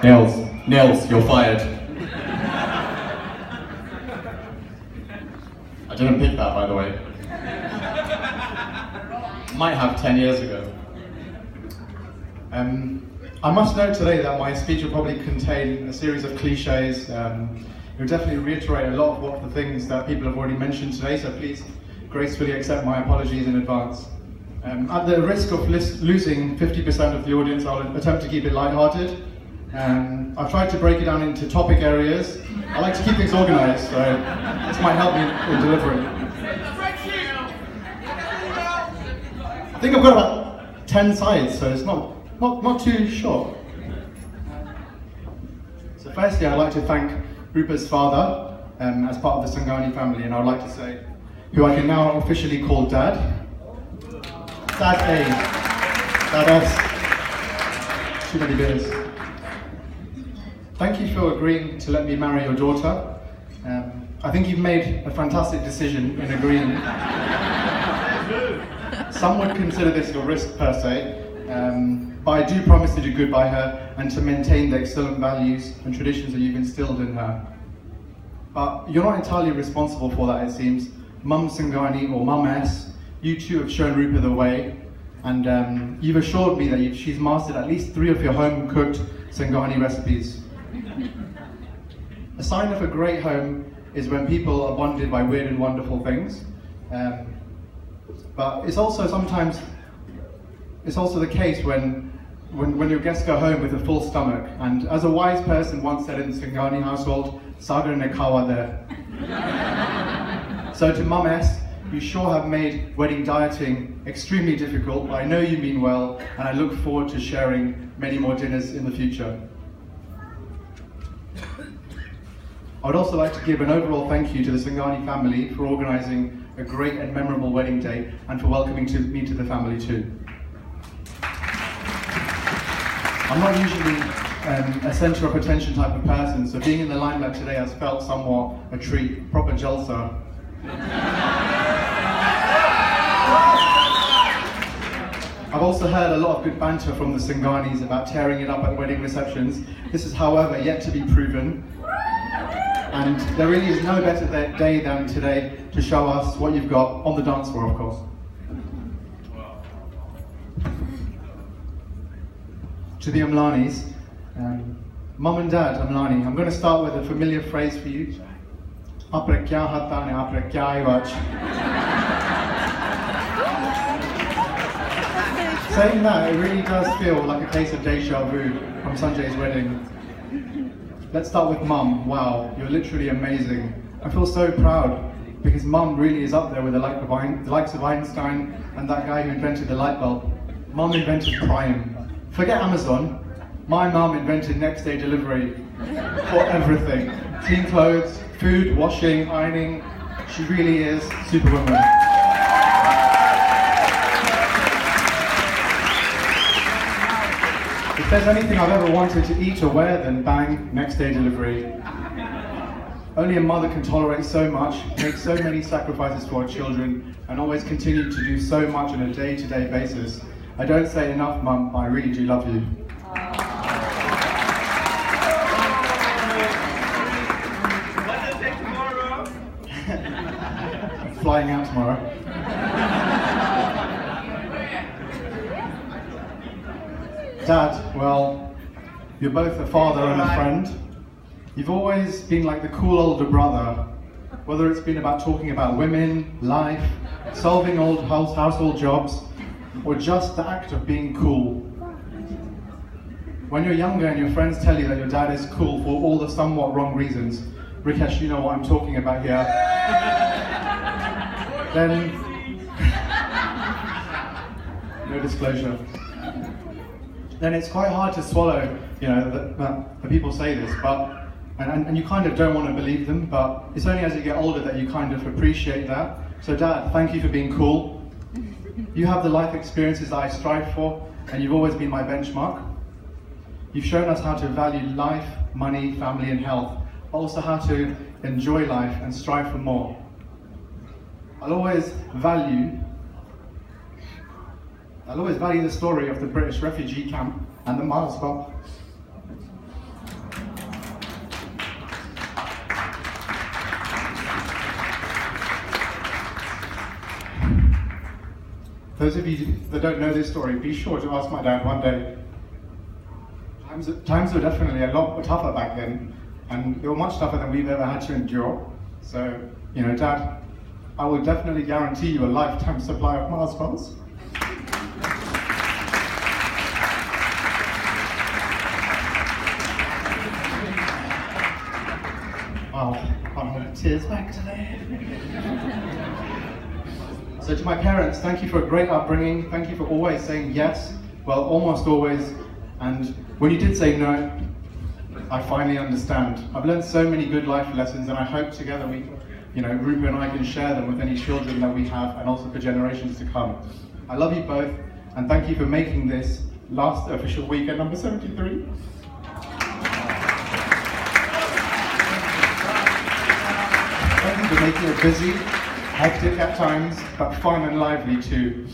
Nils, you're fired. I didn't pick that, by the way. Might have 10 years ago. I must note today that my speech will probably contain a series of cliches. It will definitely reiterate a lot of what the things that people have already mentioned today, so please gracefully accept my apologies in advance. At the risk of losing 50% of the audience, I'll attempt to keep it lighthearted. I've tried to break it down into topic areas. I like to keep things organised, so this might help me in delivering. I think I've got about 10 sides, so it's not too short. So firstly, I'd like to thank Rupa's father as part of the Sangani family, and I would like to say, who I can now officially call Dad. Dad A. Dad S. Too many beers. Thank you for agreeing to let me marry your daughter. I think you've made a fantastic decision in agreeing. Some would consider this a risk per se, but I do promise to do good by her and to maintain the excellent values and traditions that you've instilled in her. But you're not entirely responsible for that, it seems. Mum Sangani, or Mum S, you two have shown Rupa the way, and you've assured me that she's mastered at least 3 of your home-cooked Sangani recipes. A sign of a great home is when people are bonded by weird and wonderful things. But it's also the case when your guests go home with a full stomach. And as a wise person once said in the Sangani household, Sagar ne kawa there. So to Mum S, you sure have made wedding dieting extremely difficult, but I know you mean well, and I look forward to sharing many more dinners in the future. I would also like to give an overall thank you to the Sangani family for organising a great and memorable wedding day and for welcoming me to the family too. I'm not usually a centre of attention type of person, so being in the limelight today has felt somewhat a treat, proper jalsa. I've also heard a lot of good banter from the Sanganis about tearing it up at wedding receptions. This is, however, yet to be proven. And there really is no better day than today to show us what you've got on the dance floor, of course. To the Amlanis, Mum and Dad Amlani, I'm going to start with a familiar phrase for you. Apre kya hata ne apre kya ivach. Saying that, it really does feel like a case of deja vu from Sanjay's wedding. Let's start with Mum. Wow, you're literally amazing. I feel so proud because Mum really is up there with the likes of Einstein and that guy who invented the light bulb. Mum invented Prime. Forget Amazon, my mum invented next day delivery for everything. Clean clothes, food, washing, ironing. She really is Superwoman. If there's anything I've ever wanted to eat or wear, then bang, next day delivery. Only a mother can tolerate so much, make so many sacrifices for her children, and always continue to do so much on a day-to-day basis. I don't say enough, Mum, but I really do love you. What does it take tomorrow? Flying out tomorrow. Dad, well, you're both a father and a friend. You've always been like the cool older brother, whether it's been about talking about women, life, solving old household jobs, or just the act of being cool. When you're younger and your friends tell you that your dad is cool for all the somewhat wrong reasons, Rikesh, you know what I'm talking about here, then, no disclosure, then it's quite hard to swallow, you know, that people say this, but, and you kind of don't want to believe them, but it's only as you get older that you kind of appreciate that. So Dad, thank you for being cool. You have the life experiences that I strive for, and you've always been my benchmark. You've shown us how to value life, money, family, and health, but also how to enjoy life and strive for more. I'll always value the story of the British refugee camp and the Mars bomb. those of you that don't know this story, be sure to ask my dad one day. Times were definitely a lot tougher back then, and they were much tougher than we've ever had to endure. So, Dad, I will definitely guarantee you a lifetime supply of Mars bars. Wow, I'm holding tears back today. So to my parents, thank you for a great upbringing. Thank you for always saying yes, well, almost always. And when you did say no, I finally understand. I've learned so many good life lessons, and I hope together we, Rupa and I can share them with any children that we have, and also for generations to come. I love you both, and thank you for making this last official week at number 73. Thank you for making it busy, hectic at times, but fun and lively too.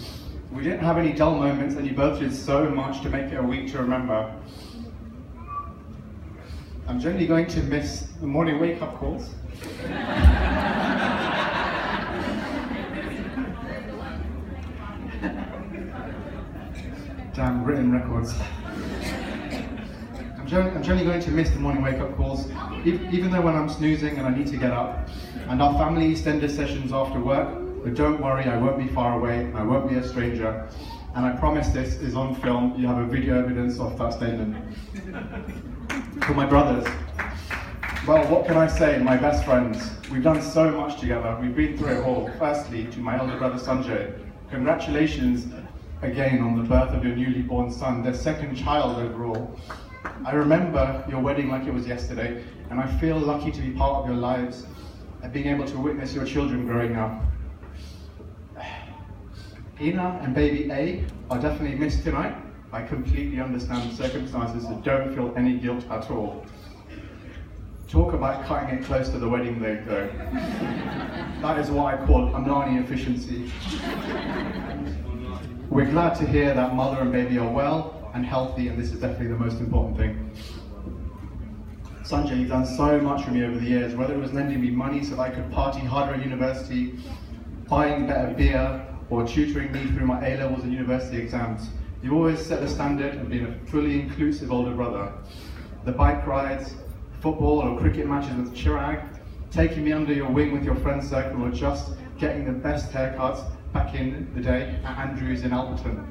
We didn't have any dull moments, and you both did so much to make it a week to remember. I'm generally going to miss the morning wake-up calls. Damn written records. I'm generally going to miss the morning wake-up calls, even though when I'm snoozing and I need to get up, and our family extended sessions after work. But don't worry, I won't be far away, I won't be a stranger, and I promise this is on film. You have a video evidence of that statement. For my brothers, well, what can I say, my best friends? We've done so much together, we've been through it all. Firstly, to my elder brother Sanjay, congratulations again on the birth of your newly born son, their second child overall. I remember your wedding like it was yesterday, and I feel lucky to be part of your lives and being able to witness your children growing up. Ina and baby A are definitely missed tonight. I completely understand the circumstances, so don't feel any guilt at all. Talk about cutting it close to the wedding day though. That is what I call Amlani efficiency. We're glad to hear that mother and baby are well and healthy, and this is definitely the most important thing. Sanjay, you've done so much for me over the years, whether it was lending me money so that I could party harder at university, buying better beer, or tutoring me through my A-levels and university exams. You always set the standard and been a fully inclusive older brother. The bike rides, football or cricket matches with Chirag, taking me under your wing with your friend circle, or just getting the best haircuts back in the day at Andrews in Alberton.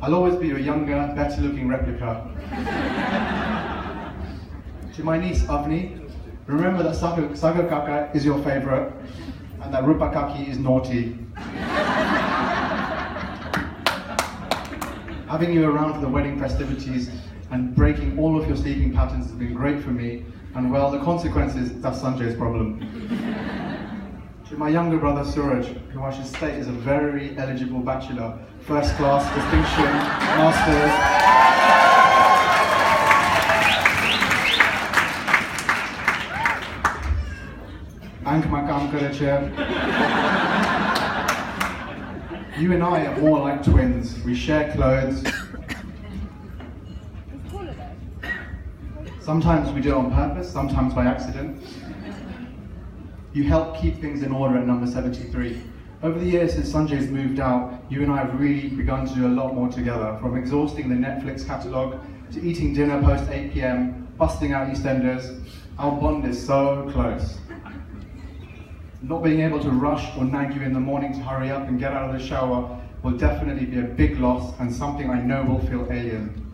I'll always be your younger, better looking replica. To my niece Avni, remember that Sagar Kaka is your favourite, and that Rupa Kaki is naughty. Having you around for the wedding festivities and breaking all of your sleeping patterns has been great for me, and well, the consequences, that's Sanjay's problem. To my younger brother Suraj, who I should state is a very eligible bachelor, first class distinction, masters. You and I are more like twins. We share clothes. Sometimes we do it on purpose, sometimes by accident. You help keep things in order at number 73. Over the years since Sanjay's moved out, you and I have really begun to do a lot more together, from exhausting the Netflix catalogue to eating dinner post 8 p.m, busting out EastEnders. Our bond is so close. Not being able to rush or nag you in the morning to hurry up and get out of the shower will definitely be a big loss, and something I know will feel alien.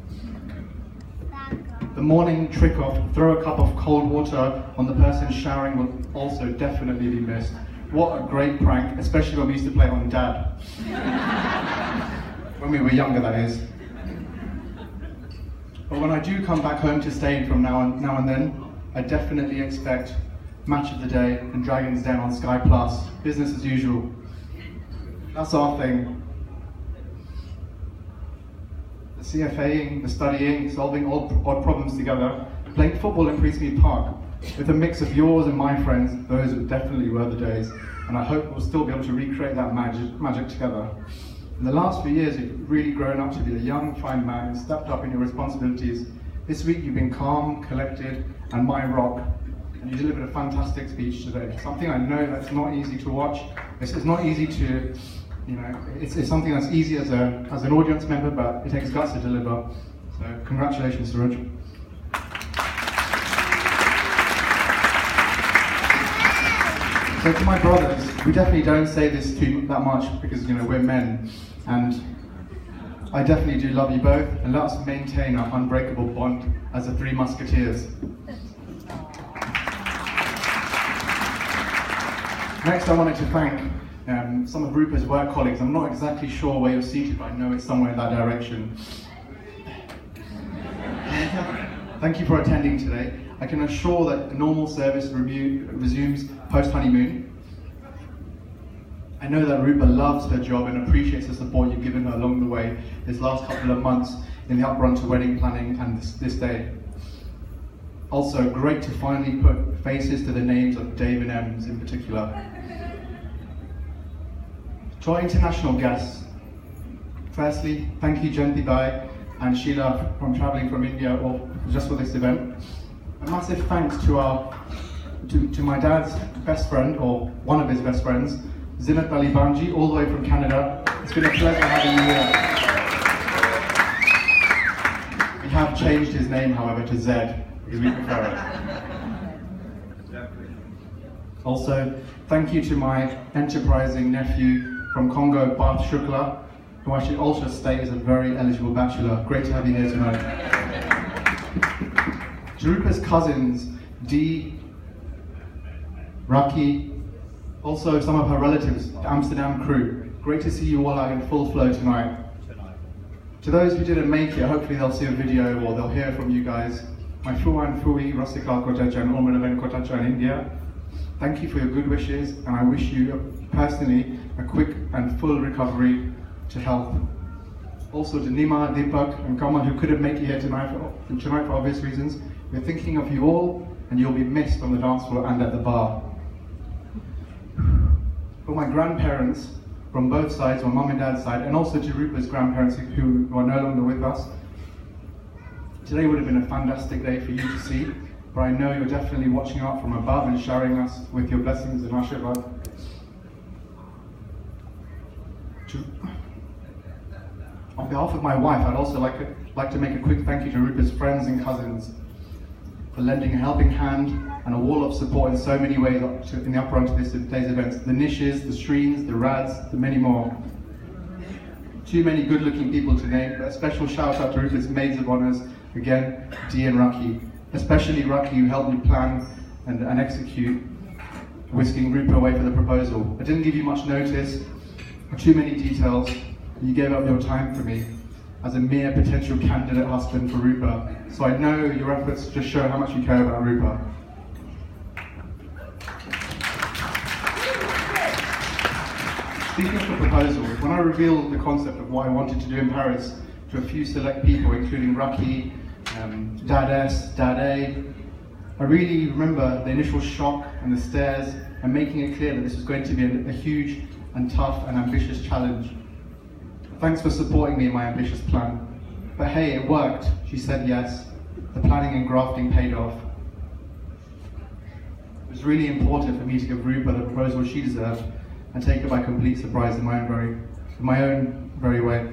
The morning trick of throw a cup of cold water on the person showering will also definitely be missed. What a great prank, especially when we used to play it on Dad. When we were younger, that is. But when I do come back home to stay from now and then, I definitely expect Match of the Day and Dragon's Den on Sky Plus, business as usual. That's our thing. The CFAing, the studying, solving odd problems together, playing football in Priestmead Park. With a mix of yours and my friends, those definitely were the days, and I hope we'll still be able to recreate that magic together. In the last few years, you've really grown up to be a young, fine man and stepped up in your responsibilities. This week, you've been calm, collected, and my rock. and you delivered a fantastic speech today. Something I know that's not easy to watch. It's not easy to, it's something that's easy as an audience member, but it takes guts to deliver. So congratulations, Suraj. So to my brothers, we definitely don't say this that much because we're men, and I definitely do love you both, and let us maintain our unbreakable bond as the Three Musketeers. Next, I wanted to thank some of Rupert's work colleagues. I'm not exactly sure where you're seated, but I know it's somewhere in that direction. Thank you for attending today. I can assure that the normal service resumes post-honeymoon. I know that Rupa loves her job and appreciates the support you've given her along the way this last couple of months in the uprun to wedding planning and this day. Also, great to finally put faces to the names of Dave and Ems in particular. To our international guests, firstly, thank you Jayanti Bhai and Sheila from travelling from India just for this event. A massive thanks to my dad's best friend, or one of his best friends, Zinat Ali Banji, all the way from Canada. It's been a pleasure having you here. We have changed his name, however, to Zed, because we prefer it. Also, thank you to my enterprising nephew from Congo, Parth Shukla, who I should also state is a very eligible bachelor. Great to have you here tonight. To Rupa's cousins, Dee, Raki, also some of her relatives, the Amsterdam crew. Great to see you all out in full flow tonight. To those who didn't make it, hopefully they'll see a video or they'll hear from you guys. My Fuan Fui, Rasikal Kotacha and Omanaven Kotacha in India. Thank you for your good wishes, and I wish you personally a quick and full recovery to health. Also to Nima, Deepak and Kamal, who couldn't make it here tonight for obvious reasons. We're thinking of you all, and you'll be missed on the dance floor and at the bar. For my grandparents from both sides, my mum and dad's side, and also to Rupa's grandparents who are no longer with us, today would have been a fantastic day for you to see, but I know you're definitely watching out from above and showering us with your blessings and ashirwad. On behalf of my wife, I'd also like to make a quick thank you to Rupa's friends and cousins for lending a helping hand and a wall of support in so many ways in the uprun to today's events. The Nishes, the Streens, the Rads, the many more. Too many good-looking people to name, but a special shout out to Rupa's maids of honors, again, Dee and Raki. Especially Raki, who helped me plan and execute, whisking Rupa away for the proposal. I didn't give you much notice, or too many details. You gave up your time for me as a mere potential candidate husband for Rupa. So I know your efforts just show how much you care about Rupa. Speaking of the proposal, when I revealed the concept of what I wanted to do in Paris to a few select people, including Raki, Dad S, Dad A, I really remember the initial shock and the stares and making it clear that this was going to be a huge and tough and ambitious challenge. Thanks for supporting me in my ambitious plan. But hey, it worked. She said yes. The planning and grafting paid off. It was really important for me to give Rupa the proposal she deserved and take her by complete surprise in my own very way.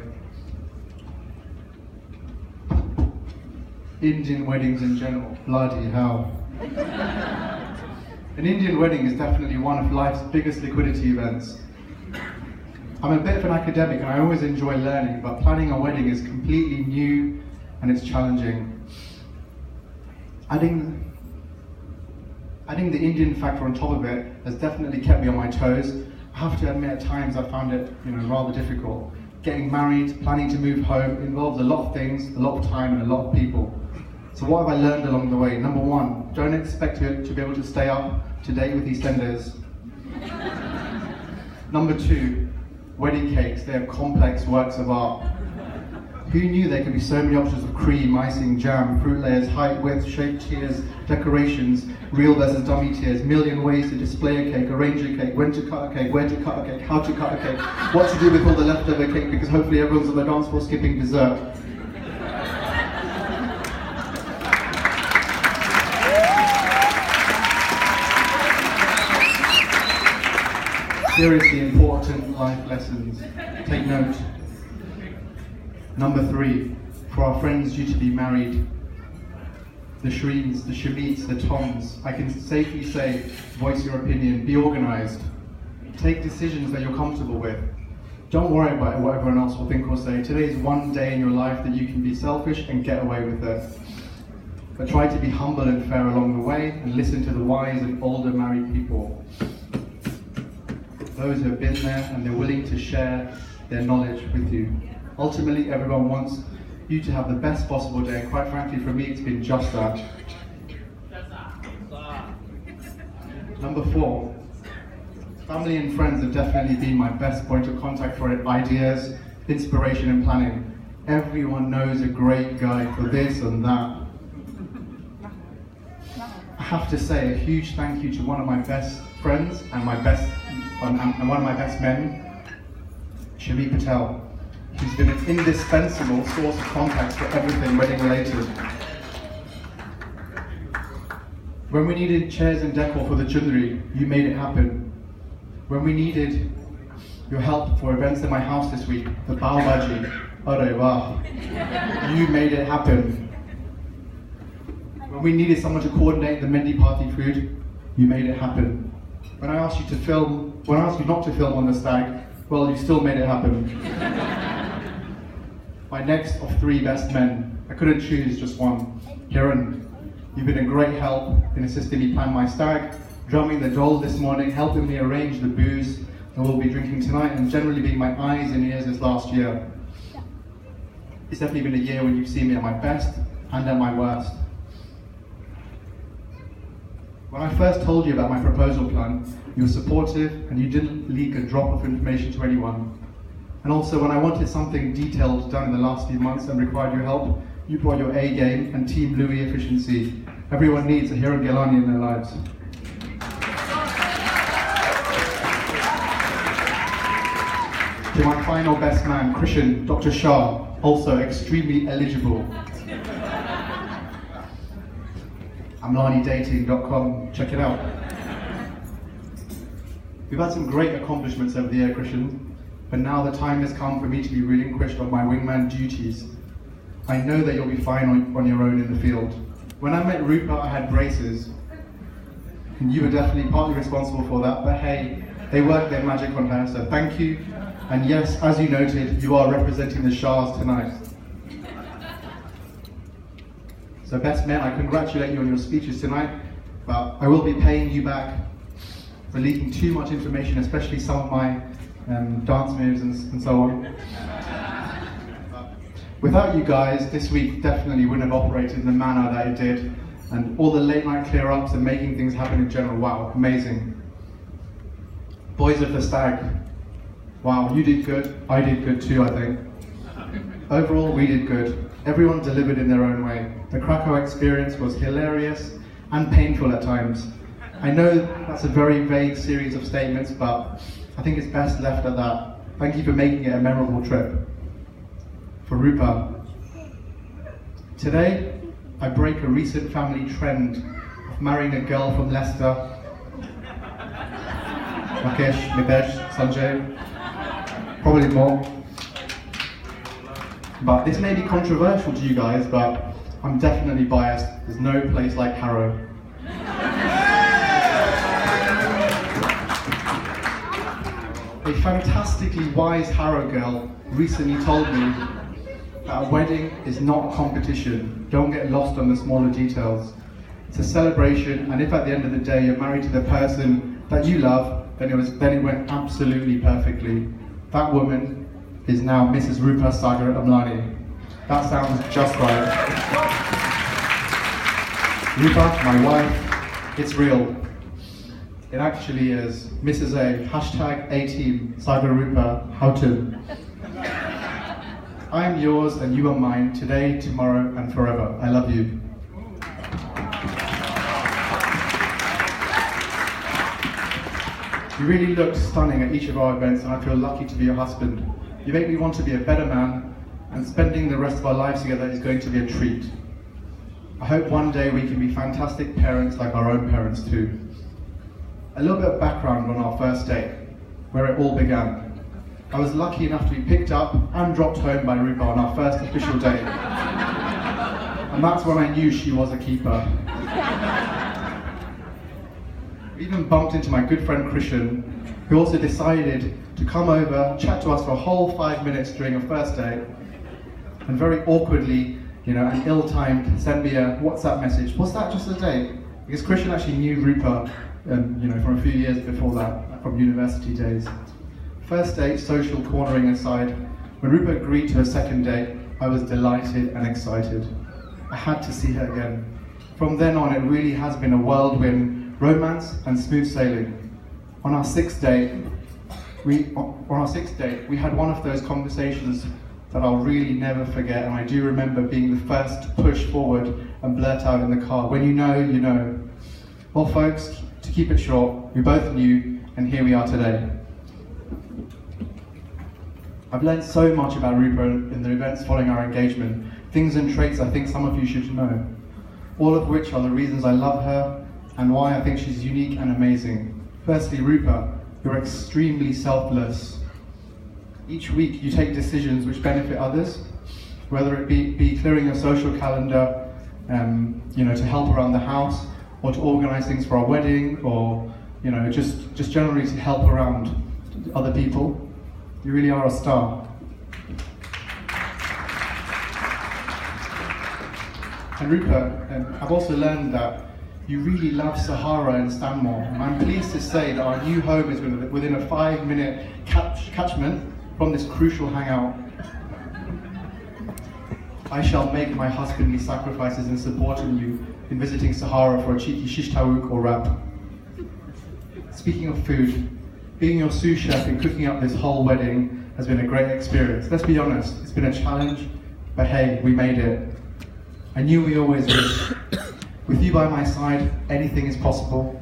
Indian weddings in general, bloody hell. An Indian wedding is definitely one of life's biggest liquidity events. I'm a bit of an academic and I always enjoy learning, but planning a wedding is completely new and it's challenging. Adding the Indian factor on top of it has definitely kept me on my toes. I have to admit, at times I found it rather difficult. Getting married, planning to move home involves a lot of things, a lot of time and a lot of people. So what have I learned along the way? Number one, don't expect to be able to stay up to date with EastEnders. Number two, wedding cakes, they are complex works of art. Who knew there could be so many options of cream, icing, jam, fruit layers, height, width, shape, tiers, decorations, real versus dummy tiers, million ways to display a cake, arrange a cake, when to cut a cake, where to cut a cake, how to cut a cake, what to do with all the leftover cake because hopefully everyone's on the dance floor skipping dessert. Seriously important life lessons. Take note. Number 3, for our friends due to be married, the Shreens, the Shamits, the Toms, I can safely say, voice your opinion, be organised. Take decisions that you're comfortable with. Don't worry about what everyone else will think or say. Today's one day in your life that you can be selfish and get away with it. But try to be humble and fair along the way and listen to the wise and older married people. Those who have been there and they're willing to share their knowledge with you. Ultimately, everyone wants you to have the best possible day. Quite frankly, for me, it's been just that. Number 4, family and friends have definitely been my best point of contact for ideas, inspiration and planning. Everyone knows a great guide for this and that. I have to say a huge thank you to one of my best friends and one of my best men, Shami Patel. He's been an indispensable source of contact for everything wedding related. When we needed chairs and decor for the chundri, you made it happen. When we needed your help for events in my house this week, the Bao Bhaji, Arey Wah, you made it happen. When we needed someone to coordinate the Mendi party food, you made it happen. When I asked you not to film on the stag, well, you still made it happen. My next of 3 best men, I couldn't choose just one. Kiran, you've been a great help in assisting me plan my stag, drumming the dole this morning, helping me arrange the booze that we'll be drinking tonight, and generally being my eyes and ears this last year. It's definitely been a year when you've seen me at my best and at my worst. When I first told you about my proposal plan, you were supportive and you didn't leak a drop of information to anyone. And also when I wanted something detailed done in the last few months and required your help, you brought your A game and Team Louis efficiency. Everyone needs a Hiran Gilani in their lives. To my final best man, Krishan, Dr. Shah, also extremely eligible. AmlaniDating.com, check it out. We've had some great accomplishments over the year, Krishan, but now the time has come for me to be relinquished of my wingman duties. I know that you'll be fine on your own in the field. When I met Rupa, I had braces, and you were definitely partly responsible for that, but hey, they worked their magic on her, so thank you. And yes, as you noted, you are representing the Shahs tonight. So best men, I congratulate you on your speeches tonight, but I will be paying you back for leaking too much information, especially some of my dance moves and so on. Without you guys, this week definitely wouldn't have operated in the manner that it did, and all the late night clear-ups and making things happen in general, wow, amazing. Boys of the Stag, wow, you did good, I did good too, I think. Overall, we did good. Everyone delivered in their own way. The Krakow experience was hilarious and painful at times. I know that's a very vague series of statements, but I think it's best left at that. Thank you for making it a memorable trip. For Rupa, today I break a recent family trend of marrying a girl from Leicester. Rakesh, Mitesh, Sanjay, probably more. But this may be controversial to you guys, but I'm definitely biased. There's no place like Harrow. A fantastically wise Harrow girl recently told me that a wedding is not a competition. Don't get lost on the smaller details. It's a celebration, and if at the end of the day you're married to the person that you love, then it went absolutely perfectly. That woman is now Mrs. Rupa Sagar Amlani. That sounds just right. Rupa, my wife, it's real. It actually is. Mrs. A, #A-Team, Sagar Rupa, Houghton. I am yours and you are mine, today, tomorrow, and forever. I love you. You really look stunning at each of our events, and I feel lucky to be your husband. You make me want to be a better man, and spending the rest of our lives together is going to be a treat. I hope one day we can be fantastic parents like our own parents too. A little bit of background on our first date. where it all began. I was lucky enough to be picked up and dropped home by Rupa on our first official date. And that's when I knew she was a keeper. We even bumped into my good friend Christian, who also decided to come over, chat to us for a whole 5 minutes during a first date, and very awkwardly, and ill-timed, sent me a WhatsApp message. Was that just a date? Because Christian actually knew Rupa, from a few years before that, from university days. First date, social cornering aside, when Rupa agreed to a second date, I was delighted and excited. I had to see her again. From then on, it really has been a whirlwind romance and smooth sailing. On our sixth date, we had one of those conversations that I'll really never forget, and I do remember being the first to push forward and blurt out in the car, when you know, you know. Well folks, to keep it short, we both knew, and here we are today. I've learned so much about Rupa in the events following our engagement, things and traits I think some of you should know, all of which are the reasons I love her and why I think she's unique and amazing. Firstly, Rupa, you're extremely selfless. Each week you take decisions which benefit others, whether it be clearing your social calendar, to help around the house, or to organize things for our wedding, or just generally to help around other people. You really are a star. And Rupa, I've also learned that you really love Sahara and Stanmore. And I'm pleased to say that our new home is within a 5-minute catchment from this crucial hangout. I shall make my husbandly sacrifices in supporting you in visiting Sahara for a cheeky shish tawuk or wrap. Speaking of food, being your sous chef and cooking up this whole wedding has been a great experience. Let's be honest, it's been a challenge, but hey, we made it. I knew we always would. With you by my side, anything is possible.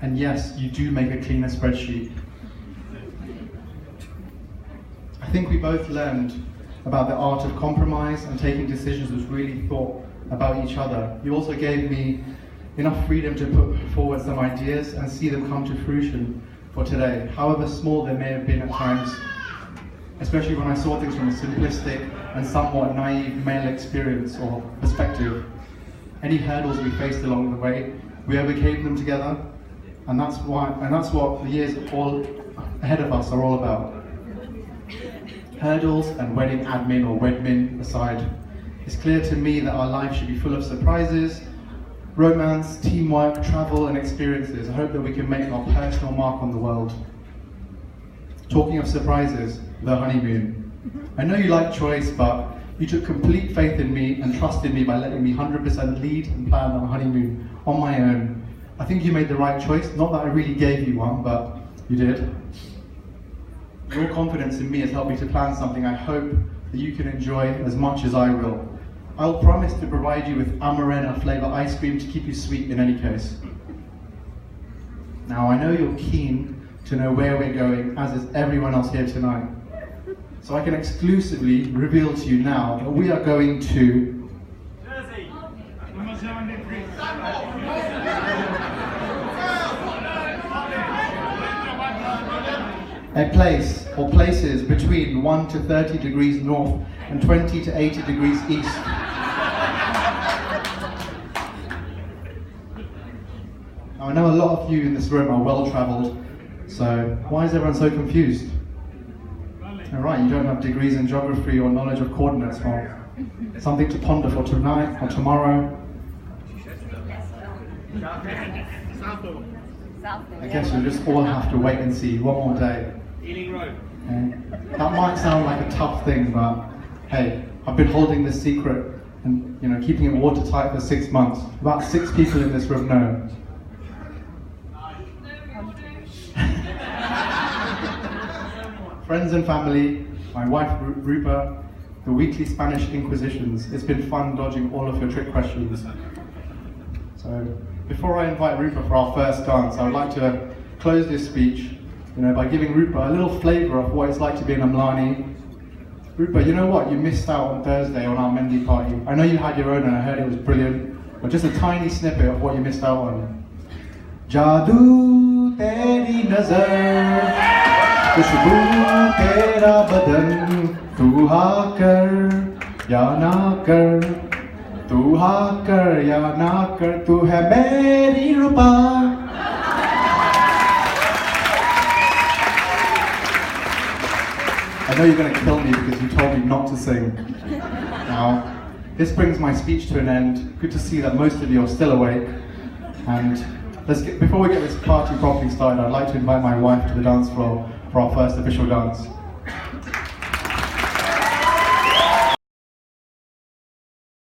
And yes, you do make a cleaner spreadsheet. I think we both learned about the art of compromise and taking decisions which really thought about each other. You also gave me enough freedom to put forward some ideas and see them come to fruition for today, however small they may have been at times, especially when I saw things from a simplistic and somewhat naive male experience or perspective. Any hurdles we faced along the way, we overcame them together, and that's what the years all ahead of us are all about. Hurdles and wedding admin or wedmin aside, it's clear to me that our life should be full of surprises, romance, teamwork, travel and experiences. I hope that we can make our personal mark on the world. Talking of surprises, the honeymoon. I know you like choice, but you took complete faith in me and trusted me by letting me 100% lead and plan our honeymoon on my own. I think you made the right choice, not that I really gave you one, but you did. Your confidence in me has helped me to plan something I hope that you can enjoy as much as I will. I'll promise to provide you with Amarena flavor ice cream to keep you sweet in any case. Now I know you're keen to know where we're going, as is everyone else here tonight. So I can exclusively reveal to you now that we are going to Jersey. A place or places between 1 to 30 degrees north and 20 to 80 degrees east. Now I know a lot of you in this room are well-travelled, so why is everyone so confused? Alright, you don't have degrees in geography or knowledge of coordinates. Well, something to ponder for tonight or tomorrow. I guess you'll just all have to wait and see one more day. That might sound like a tough thing, but hey, I've been holding this secret and keeping it watertight for 6 months. About 6 people in this room know. Friends and family, my wife Rupa, the weekly Spanish Inquisitions. It's been fun dodging all of your trick questions. So, before I invite Rupa for our first dance, I would like to close this speech by giving Rupa a little flavour of what it's like to be in Amlani. Rupa, you know what? You missed out on Thursday on our Mendi party. I know you had your own and I heard it was brilliant, but just a tiny snippet of what you missed out on. Jadoo teri मेरी नजर खुशबू तेरा बदन तू हाँ कर या ना कर तू हाँ कर या ना कर तू है मेरी रूपा I know you're going to kill me because you told me not to sing. Now, this brings my speech to an end. Good to see that most of you are still awake. And before we get this party properly started, I'd like to invite my wife to the dance floor for our first official dance.